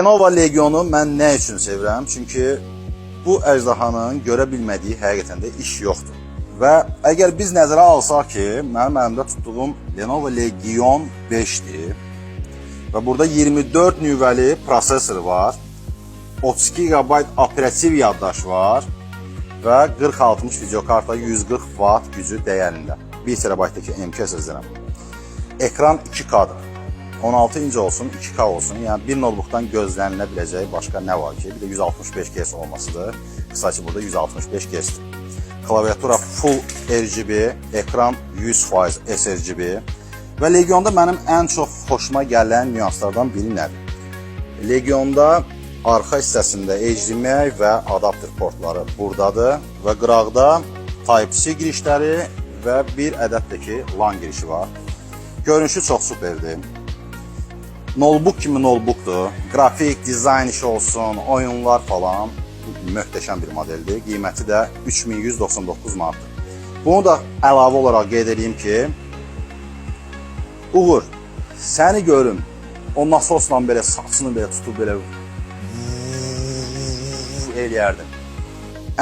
Lenovo Legionu mən nə üçün sevirəm? Çünki bu əjdahanın görə bilmədiyi həqiqətən də iş yoxdur. Və əgər biz nəzərə alsaq ki, mənim əlimdə tutduğum Lenovo Legion 5-dir və burada 24 nüvəli prosesor var, 32 GB operativ yaddaş var və 4060 videokarta 140 Watt gücü dəyərində. 1 TB-dəki M2 SSD-əm. Ekran 2K-dır. 16 inç olsun, 2K olsun. Yəni bir notebookdan gözlənilə biləcəyi başqa nə var ki? Bir də 165 Hz olmasıdır. Qısaca burada 165 Hz-dir. Klaviatura full RGB, ekran 100% sRGB və Legionda mənim ən çox xoşuma gələn nüanslardan biri nədir? Legionda arxa hissəsində HDMI və adapter portları buradadır və qıraqda Type-C girişləri və bir ədəd də ki LAN girişi var. Görünüşü çox superdir. Notebook kimi notebookdur. Qrafik, dizayn işi olsun, oyunlar falan möhtəşəm bir modeldir. Qiyməti də 3199 manatdır. Bunu da əlavə olaraq qeyd edeyim ki, Uğur, səni görüm, o nasosla belə saçını belə tutub belə eləyərdim.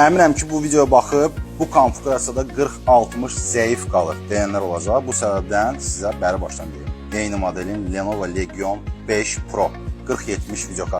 Əminəm ki, bu videoya baxıb, bu konfigurasiyada 40-60 zəif qalır deyənlər olacaq. Bu səbəbdən sizə bəri başdan deyim. Eyni modelin Lenovo Legion 5 Pro 4070 videokartı.